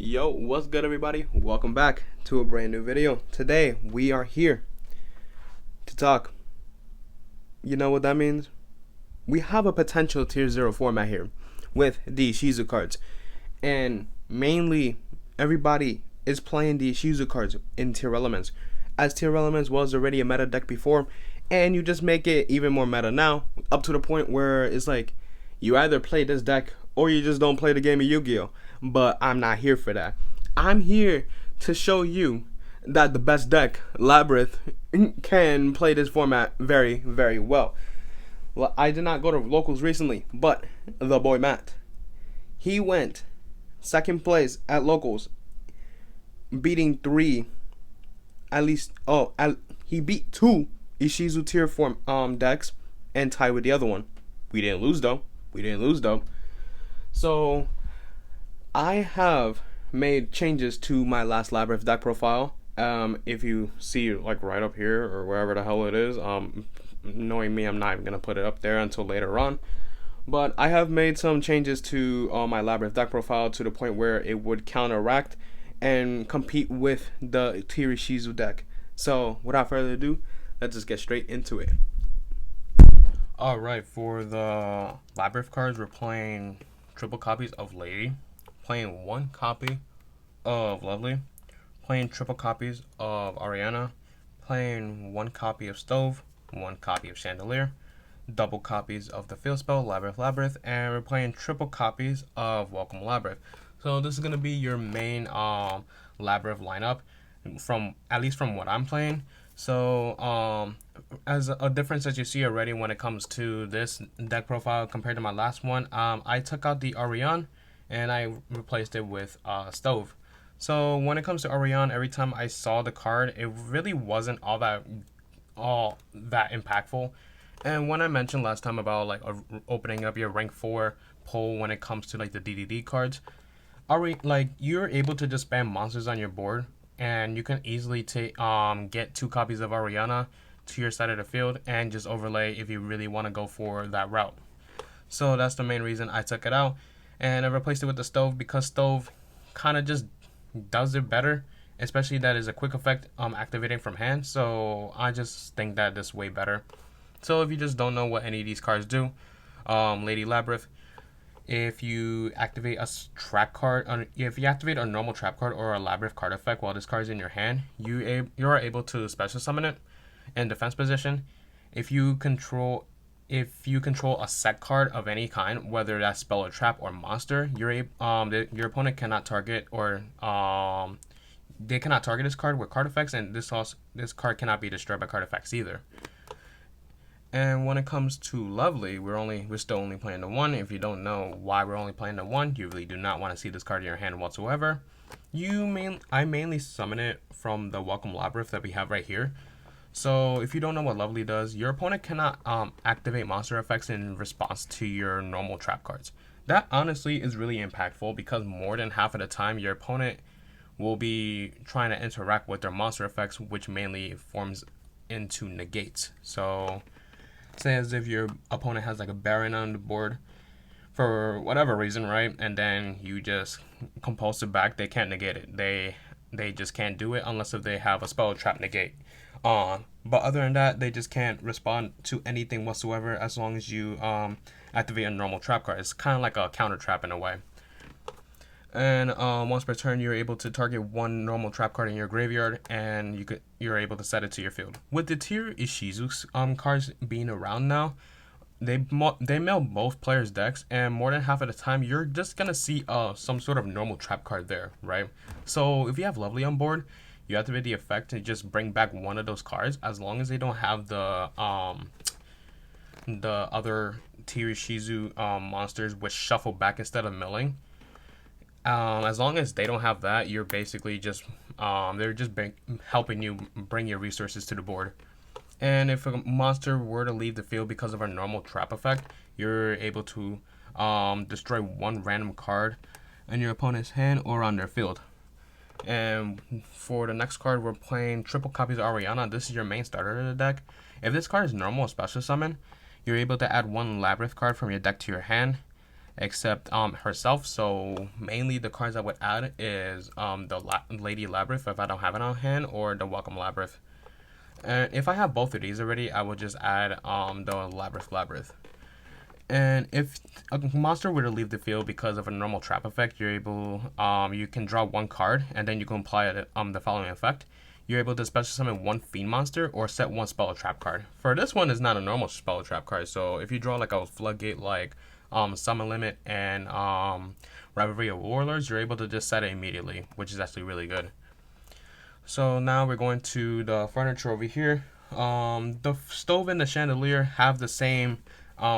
Yo, what's good everybody? Welcome back to a brand new video. Today we are here to talk. You know what that means? We have a potential tier 0 format here with the ISHIZU cards. And mainly everybody is playing the ISHIZU cards in tier elements, as tier elements was already a meta deck before, and you just make it even more meta now, up to the point where it's like you either play this deck or you just don't play the game of Yu-Gi-Oh! But I'm not here for that. I'm here to show you that the best deck, Labyrinth, can play this format very, very well. Well, I did not go to locals recently, but the boy Matt, he went second place at locals, beating he beat two ISHIZU tier form decks and tied with the other one. We didn't lose though. So I have made changes to my last Labyrinth deck profile. If you see like right up here or wherever the hell it is, knowing me, I'm not even gonna put it up there until later on. But I have made some changes to my Labyrinth deck profile to the point where it would counteract and compete with the tier ISHIZU deck. So without further ado, let's just get straight into it. Alright, for the Labyrinth cards, we're playing triple copies of Lady, playing one copy of Lovely, playing triple copies of Ariana, playing one copy of Stove, one copy of Chandelier, double copies of the field spell Labyrinth, and we're playing triple copies of Welcome Labyrinth. So this is gonna be your main Labyrinth lineup, at least from what I'm playing. So as a difference that you see already when it comes to this deck profile compared to my last one, I took out the Ariane and I replaced it with Stove. So when it comes to Ariane, every time I saw the card, it really wasn't all that impactful. And when I mentioned last time about like opening up your rank 4 poll when it comes to like the DDD cards, you're able to just spam monsters on your board, and you can easily get 2 copies of Ariana to your side of the field and just overlay if you really want to go for that route. So that's the main reason I took it out, and I replaced it with the Stove because Stove kind of just does it better, especially that is a quick effect activating from hand. So I just think that this is way better. So if you just don't know what any of these cards do, Lady Labyrinth, if you activate a trap card, if you activate a normal trap card or a Labyrinth card effect while this card is in your hand, you are able to special summon it in defense position. If you control a set card of any kind, whether that's spell or trap or monster, your opponent cannot target they cannot target this card with card effects, and this card cannot be destroyed by card effects either. And when it comes to Lovely, we're still only playing the 1. If you don't know why we're only playing the 1, you really do not want to see this card in your hand whatsoever. I mainly summon it from the Welcome Labyrinth that we have right here. So if you don't know what Lovely does, your opponent cannot activate monster effects in response to your normal trap cards. That honestly is really impactful because more than half of the time your opponent will be trying to interact with their monster effects, which mainly forms into negates. So say as if your opponent has like a Baron on the board for whatever reason, right? And then you just compulse it back, they can't negate it. They just can't do it unless if they have a spell trap negate on. But other than that, they just can't respond to anything whatsoever as long as you activate a normal trap card. It's kind of like a counter trap in a way. And once per turn, you're able to target one normal trap card in your graveyard, and you're able to set it to your field. With the tier ISHIZU cards being around now, they mill both players' decks, and more than half of the time, you're just gonna see some sort of normal trap card there, right? So if you have Lovely on board, you activate the effect to just bring back one of those cards, as long as they don't have the other tier ISHIZU monsters which shuffle back instead of milling. As long as they don't have that, you're basically just they're just helping you bring your resources to the board. And if a monster were to leave the field because of a normal trap effect, you're able to destroy one random card in your opponent's hand or on their field. And for the next card, we're playing triple copies of Ariana. This is your main starter of the deck. If this card is normal or special summon, you're able to add one Labyrinth card from your deck to your hand. except herself. So mainly the cards I would add is Lady Labyrinth if I don't have it on hand, or the Welcome Labyrinth. And if I have both of these already, I would just add the Labyrinth. And if a monster were to leave the field because of a normal trap effect, you're able you can draw one card and then you can apply it, the following effect. You're able to special summon one fiend monster or set one spell or trap card. For this one, is not a normal spell or trap card. So if you draw like a Floodgate, like Summon Limit and Rivalry of Warlords, you're able to just set it immediately, which is actually really good. So now we're going to the furniture over here. The stove and the chandelier have the same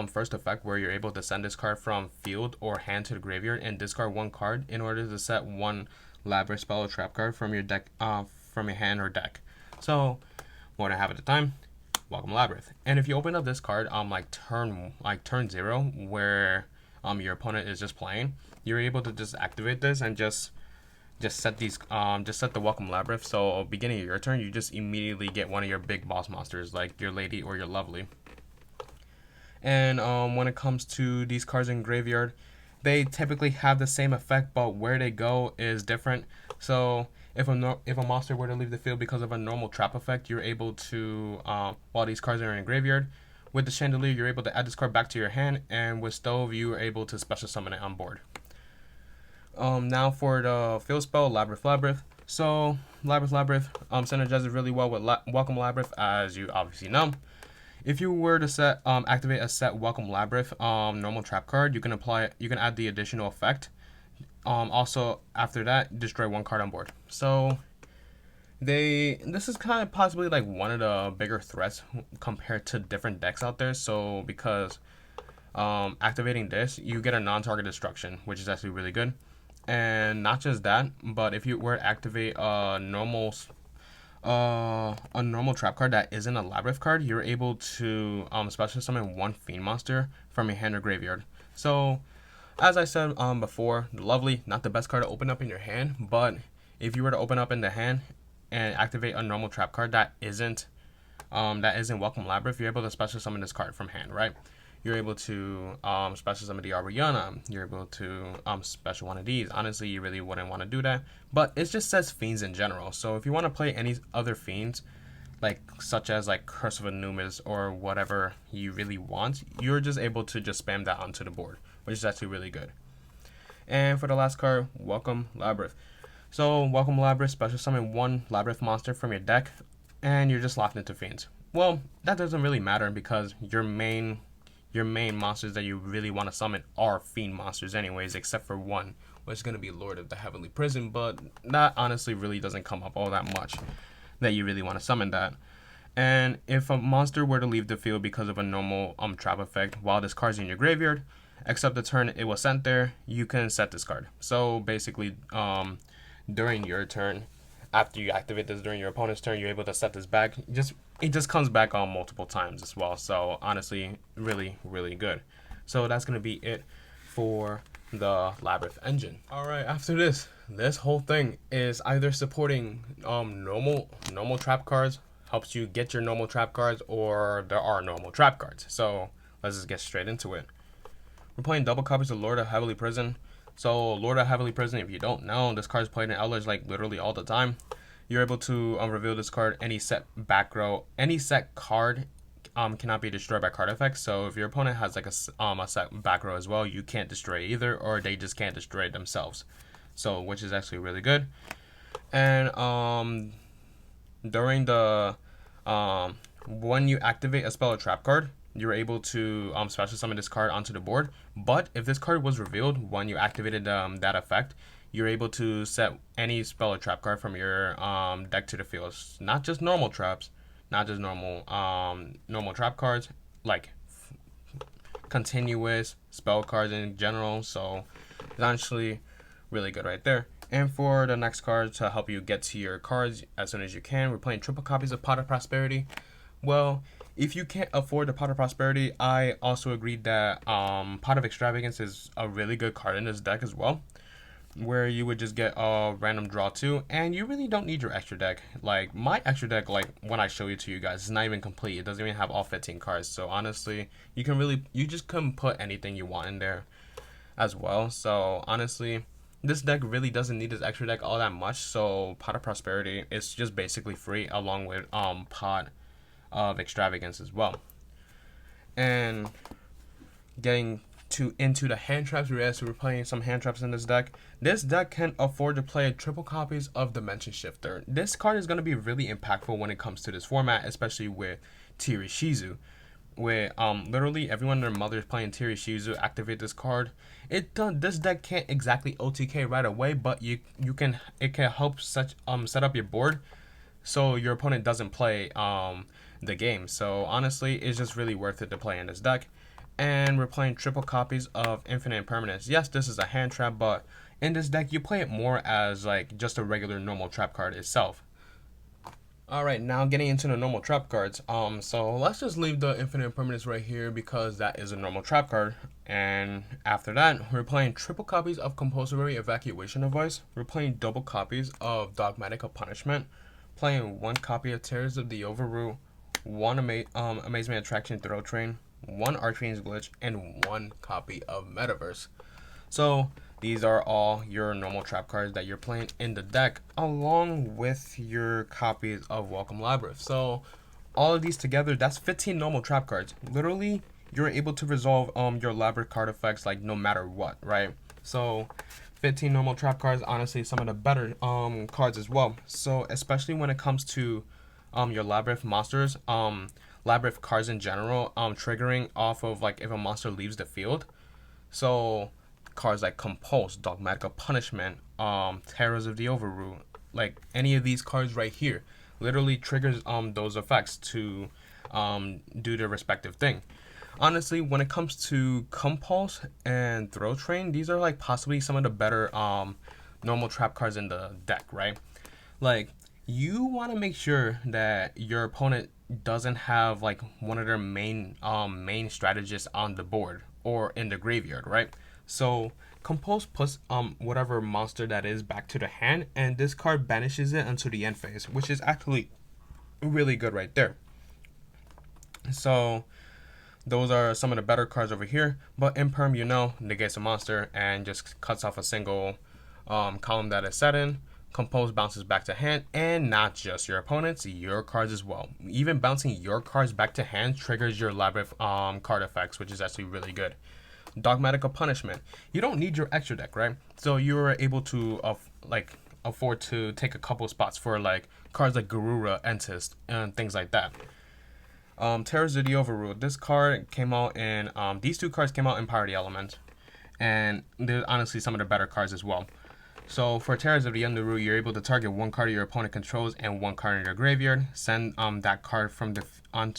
first effect, where you're able to send this card from field or hand to the graveyard and discard one card in order to set one Labyrinth spell or trap card from your deck, from your hand or deck. So what I have at the time, Welcome Labyrinth. And if you open up this card like turn 0, where your opponent is just playing, you're able to just activate this and just set these just set the Welcome Labyrinth. So beginning of your turn, you just immediately get one of your big boss monsters like your Lady or your Lovely. And when it comes to these cards in graveyard, they typically have the same effect, but where they go is different. So if a monster were to leave the field because of a normal trap effect, you're able to, while these cards are in a graveyard, with the chandelier, you're able to add this card back to your hand, and with stove, you are able to special summon it on board. Now for the field spell, Labyrinth. So Labyrinth synergizes really well with Welcome Labyrinth, as you obviously know. If you were to activate a set Welcome Labyrinth normal trap card, you can add the additional effect. Also after that, destroy one card on board. So this is kind of possibly like one of the bigger threats compared to different decks out there. So because activating this, you get a non-target destruction, which is actually really good. And not just that, but if you were to activate a normal trap card that isn't a Labyrinth card, you're able to special summon one fiend monster from your hand or graveyard. So as I said before, Lovely, not the best card to open up in your hand, but if you were to open up in the hand and activate a normal trap card that isn't Welcome Labyrinth, you're able to special summon this card from hand, right? You're able to special summon the Ariana. You're able to special one of these. Honestly, you really wouldn't want to do that, but it just says fiends in general. So if you want to play any other fiends, such as like Curse of Anubis or whatever you really want, you're just able to just spam that onto the board, which is actually really good. And for the last card, Welcome Labyrinth. So Welcome Labyrinth, special summon one Labyrinth monster from your deck, and you're just locked into fiends. Well, that doesn't really matter because your main monsters that you really want to summon are fiend monsters anyways, except for one, which is going to be Lord of the Heavenly Prison, but that honestly really doesn't come up all that much that you really want to summon that. And if a monster were to leave the field because of a normal trap effect while this card's in your graveyard, except the turn it was sent there, you can set this card. So basically during your turn, after you activate this during your opponent's turn, you're able to set this back. It just comes back on multiple times as well. So honestly, really, really good. So that's gonna be it for the Labyrinth engine. All right, after this whole thing is either supporting normal trap cards, helps you get your normal trap cards, or there are normal trap cards. So let's just get straight into it. We're playing double copies of Lord of Heavenly Prison. So Lord of Heavenly Prison, if you don't know, this card is played in Eldritch like literally all the time. You're able to reveal this card. Any set card cannot be destroyed by card effects. So if your opponent has like a set back row as well, you can't destroy it either, or they just can't destroy it themselves. So which is actually really good. And during the when you activate a spell or trap card, you're able to special summon this card onto the board. But if this card was revealed when you activated that effect, you're able to set any spell or trap card from your deck to the field. Not just normal traps, not just normal trap cards, like continuous spell cards in general. So it's actually really good right there. And for the next card to help you get to your cards as soon as you can, we're playing triple copies of Pot of Prosperity. Well, if you can't afford the Pot of Prosperity, I also agreed that Pot of Extravagance is a really good card in this deck as well, where you would just get a random draw 2, and you really don't need your extra deck. Like my extra deck, like when I show it to you guys, it's not even complete. It doesn't even have all 15 cards. So honestly, you just can put anything you want in there. as well. So honestly, this deck really doesn't need this extra deck all that much. So Pot of Prosperity is just basically free, along with Pot of Extravagance as well. And getting into the hand traps, we're playing some hand traps in this deck. This deck can afford to play triple copies of Dimension Shifter. This card is going to be really impactful when it comes to this format, especially with ISHIZU. With literally everyone and their mother is playing ISHIZU, activate this card. This deck can't exactly OTK right away, but it can help set up your board so your opponent doesn't play the game. So honestly, it's just really worth it to play in this deck. And we're playing triple copies of Infinite Impermanence. Yes, this is a hand trap, but in this deck you play it more as like just a regular normal trap card itself. Alright, now getting into the normal trap cards. So let's just leave the Infinite Impermanence right here because that is a normal trap card. And after that, we're playing triple copies of Compulsory Evacuation Device. We're playing double copies of Dogmatic of Punishment. Playing one copy of Terrors of the Overroot, one Amazement Attraction Throw Train, one Archfiend's Glitch, and one copy of Metaverse. So these are all your normal trap cards that you're playing in the deck, along with your copies of Welcome Labyrinth. So all of these together, that's 15 normal trap cards. Literally, you're able to resolve your Labyrinth card effects like no matter what, right? So 15 normal trap cards, honestly, some of the better cards as well. So especially when it comes to your Labyrinth monsters, Labyrinth cards in general, triggering off of like if a monster leaves the field. So cards like Compulse, Dogmatic of Punishment, Terrors of the Overroot, like any of these cards right here, literally triggers those effects to do their respective thing. Honestly, when it comes to Compulse and Throw Train, these are like possibly some of the better normal trap cards in the deck, right? Like, you want to make sure that your opponent doesn't have like one of their main strategists on the board or in the graveyard, right? So Compulse puts whatever monster that is back to the hand, and this card banishes it until the end phase, which is actually really good right there. So those are some of the better cards over here. But Imperm, negates a monster and just cuts off a single column that is set in. Compose bounces back to hand, and not just your opponents, your cards as well. Even bouncing your cards back to hand triggers your Labyrinth card effects, which is actually really good. Dogmatic of Punishment. You don't need your extra deck, right? So you're able to afford to take a couple spots for like cards like Garura, Entist, and things like that. Terrors of the Overroot. This card came out in these two cards came out in Power the Element, and they're honestly some of the better cards as well. So for Terrors of the Underroot, you're able to target one card your opponent controls and one card in your graveyard. Send that card from on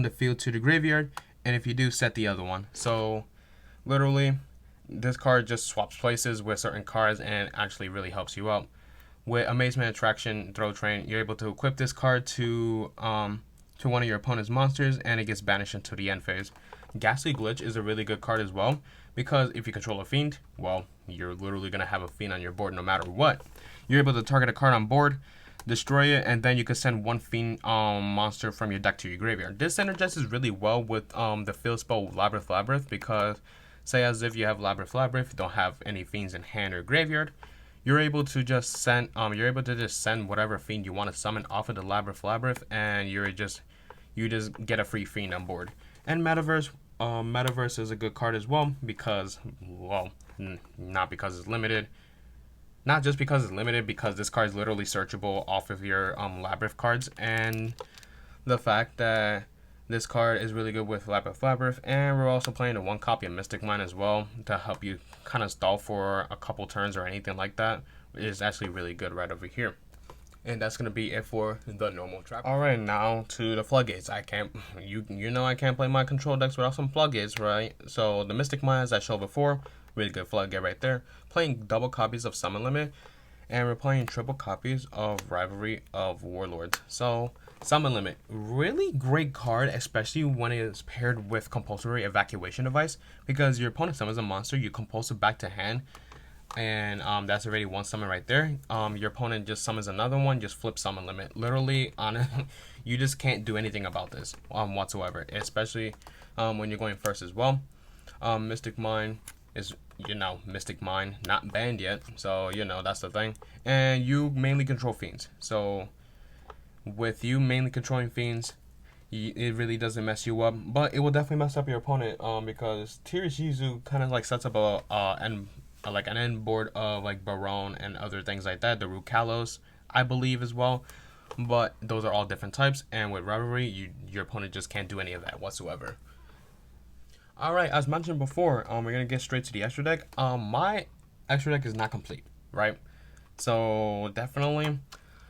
the field to the graveyard, and if you do, set the other one. So literally, this card just swaps places with certain cards and actually really helps you out. With Amazement Attraction Throw Train, you're able to equip this card to one of your opponent's monsters, and it gets banished until the end phase. Ghastly Glitch is a really good card as well, because if you control a fiend, well, you're literally going to have a fiend on your board no matter what. You're able to target a card on board, destroy it, and then you can send one fiend monster from your deck to your graveyard. This synergizes really well with the field spell Labyrinth, because say as if you have Labyrinth, you don't have any fiends in hand or graveyard, you're able to just send whatever fiend you want to summon off of the Labyrinth, and you just get a free fiend on board. And Metaverse is a good card as well because, well, not because it's limited. Not just because it's limited, because this card is literally searchable off of your Labyrinth cards, and the fact that this card is really good with Labyrinth, and we're also playing a one copy of Mystic Mine as well to help you kind of stall for a couple turns or anything like that. It is actually really good right over here. And that's gonna be it for the normal trap. Alright, now to the Floodgates. I can't play my control decks without some Floodgates, right? So the Mystic Mine, as I showed before, really good Floodgate right there. Playing double copies of Summon Limit, and we're playing triple copies of Rivalry of Warlords. So Summon Limit, really great card, especially when it is paired with Compulsory Evacuation Device, because your opponent summons a monster, you compulse it back to hand, and that's already one summon right there. Your opponent just summons another one, just flip Summon Limit. Literally, you just can't do anything about this whatsoever, especially when you're going first as well. Mystic Mine, is, you know, Mystic Mine, not banned yet, so, you know, that's the thing. And you mainly control fiends, so with you mainly controlling fiends, it really doesn't mess you up, but it will definitely mess up your opponent, because ISHIZU kind of like sets up an end board of like Baron and other things like that, the Root Kalos, I believe, as well. But those are all different types, and with Revelry, your opponent just can't do any of that whatsoever. Alright, as mentioned before, we're going to get straight to the extra deck. My extra deck is not complete, right? So, definitely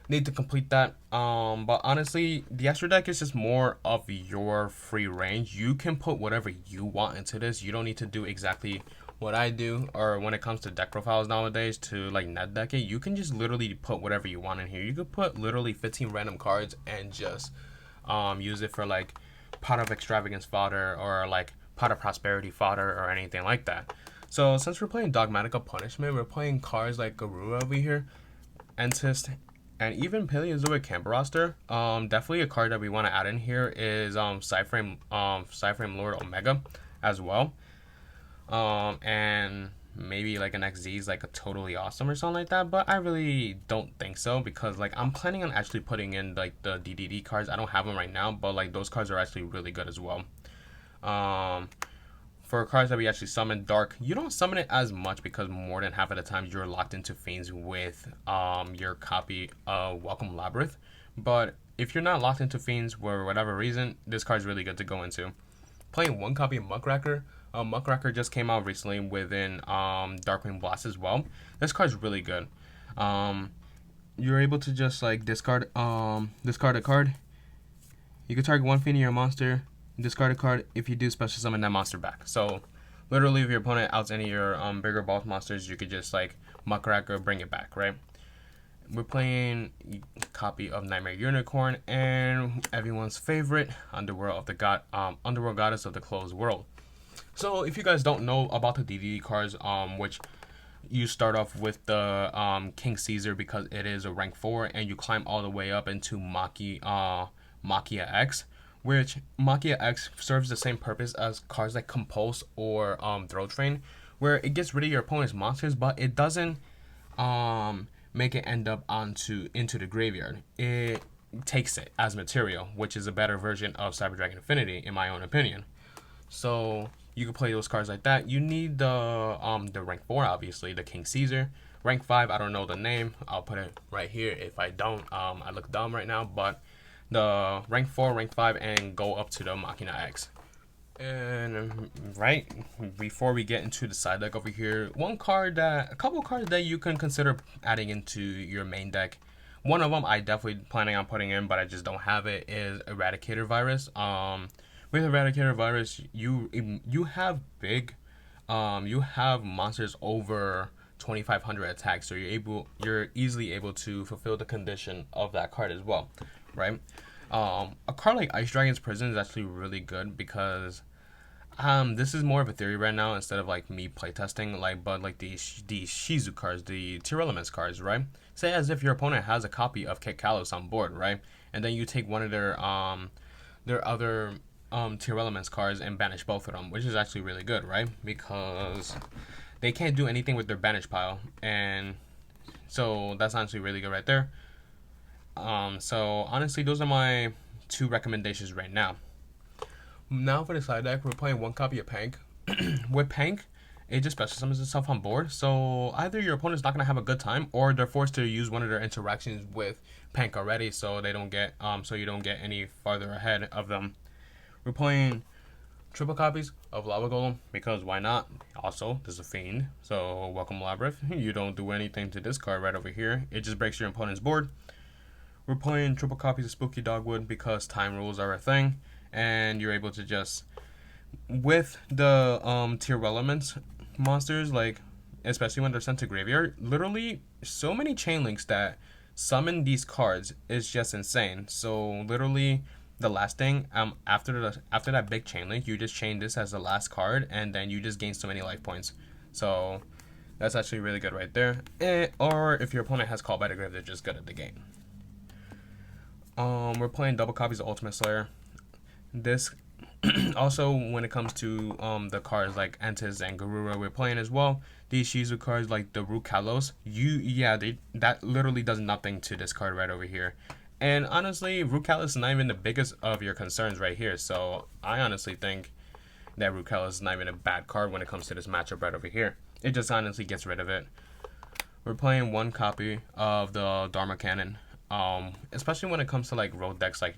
need to complete that. But honestly, the extra deck is just more of your free range. You can put whatever you want into this. You don't need to do exactly what I do, or when it comes to deck profiles nowadays to like net deck it, you can just literally put whatever you want in here. You could put literally 15 random cards and just use it for like Pot of Extravagance fodder, or like Pot of Prosperity fodder, or anything like that. So since we're playing Dogmatic of Punishment, we're playing cards like Garura over here, Entist, and even Paleozoic Camp Roster. Definitely a card that we want to add in here is Cyframe Lord Omega as well. And maybe like an XZ is like a totally awesome or something like that, but I really don't think so, because like I'm planning on actually putting in like the DDD cards. I don't have them right now, but like those cards are actually really good as well. For cards that we actually summon, Dark, you don't summon it as much because more than half of the time you're locked into fiends with your copy of Welcome Labyrinth. But if you're not locked into fiends for whatever reason, this card's really good to go into. Playing one copy of Muckracker. Muckracker just came out recently within Darkwing Blast as well. This card's really good. You're able to just like discard a card. You can target one fiend in your monster, discard a card. If you do, special summon that monster back. So literally, if your opponent outs any of your bigger boss monsters, you could just like Muckracker, bring it back, right? We're playing a copy of Nightmare Unicorn and everyone's favorite, Underworld Goddess of the Closed World. So if you guys don't know about the DDD cards, which you start off with the King Caesar because it is a rank 4, and you climb all the way up into Machia X, which Machia X serves the same purpose as cards like Compulse or Throw Train, where it gets rid of your opponent's monsters, but it doesn't make it end up into the graveyard. It takes it as material, which is a better version of Cyber Dragon Infinity, in my own opinion. So you can play those cards like that. You need the rank 4, obviously, the King Caesar. Rank 5, I don't know the name. I'll put it right here. If I don't, I look dumb right now. But the rank 4, rank 5, and go up to the Machina X. And right before we get into the side deck over here, a couple cards that you can consider adding into your main deck. One of them I definitely planning on putting in, but I just don't have it, is Eradicator Virus. With Eradicator Virus, you have you have monsters over 2,500 attacks, so you're easily able to fulfill the condition of that card as well, right? A card like Ice Dragon's Prison is actually really good because this is more of a theory right now instead of like me playtesting, but like the ISHIZU cards, the TEARLAMENT cards, right? Say as if your opponent has a copy of Kit Kalos on board, right? And then you take one of their other TEARLAMENT cards and banish both of them, which is actually really good, right? Because they can't do anything with their banish pile, and so that's honestly really good right there. So honestly, those are my 2 recommendations right now. Now for the side deck, we're playing one copy of Pank. With Pank, it just special summons itself on board, so either your opponent's not gonna have a good time, or they're forced to use one of their interactions with Pank already, so they don't get so you don't get any farther ahead of them. We're playing triple copies of Lava Golem because why not? Also, there's a fiend, so welcome Labyrinth. You don't do anything to this card right over here. It just breaks your opponent's board. We're playing triple copies of Spooky Dogwood because time rules are a thing, and you're able to just, with the TEARLAMENT monsters, like especially when they're sent to graveyard, literally so many chain links that summon these cards is just insane. So literally the last thing, after that big chain link, you just chain this as the last card, and then you just gain so many life points. So that's actually really good right there. Or if your opponent has Call by the Grave, they're just good at the game. We're playing double copies of Ultimate Slayer. This Also, when it comes to the cards like Entis and Garura we're playing as well, these ISHIZU cards like the Rukalos, that literally does nothing to this card right over here. And honestly, Rukalos is not even the biggest of your concerns right here. So I honestly think that Rukalos is not even a bad card when it comes to this matchup right over here. It just honestly gets rid of it. We're playing one copy of the Dharma Cannon. Especially when it comes to like road decks, like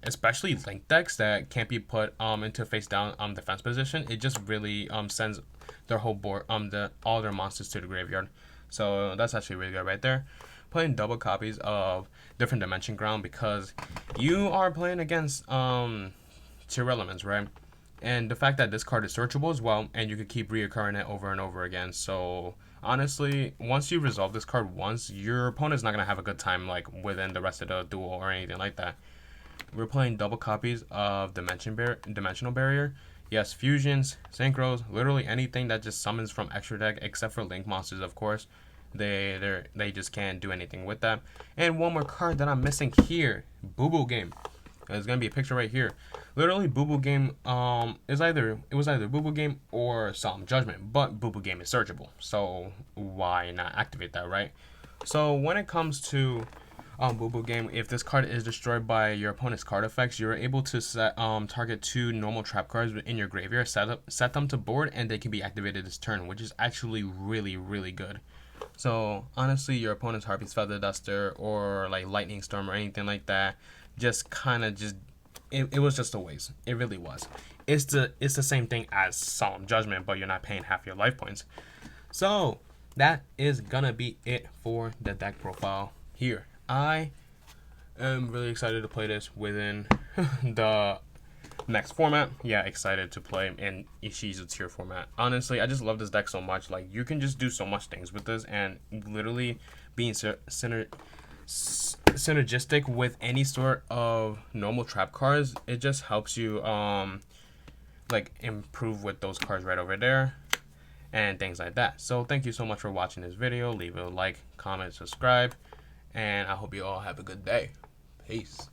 especially link decks that can't be put into face down defense position. It just really sends their whole board all their monsters to the graveyard. So that's actually really good right there. Playing double copies of different dimension ground because you are playing against TEARLAMENT, right? And the fact that this card is searchable as well, and you could keep reoccurring it over and over again. So honestly, once you resolve this card once, your opponent's not gonna have a good time like within the rest of the duel or anything like that. We're playing double copies of Dimensional Barrier. Yes, fusions, synchros, literally anything that just summons from extra deck, except for link monsters, of course. They just can't do anything with that. And one more card that I'm missing here, Boo Boo Game. There's gonna be a picture right here. Literally, Boo Boo Game it was either Boo Boo Game or Solemn Judgment, but Boo Boo Game is searchable, so why not activate that, right? So when it comes to Boo Boo Game, if this card is destroyed by your opponent's card effects, you're able to set target 2 normal trap cards in your graveyard, set them to board, and they can be activated this turn, which is actually really good. So honestly, your opponent's Harpy's Feather Duster or like Lightning Storm or anything like that just kind of it was just a waste. It really was. It's the same thing as Solemn Judgment, but you're not paying half your life points. So that is gonna be it for the deck profile here. I am really excited to play this within the next format. Yeah, excited to play in ISHIZU tier format. Honestly, I just love this deck so much. Like, you can just do so much things with this, and literally being synergistic with any sort of normal trap cards, it just helps you like improve with those cards right over there and things like that. So thank you so much for watching this video. Leave a like, comment, subscribe, and I hope you all have a good day. Peace.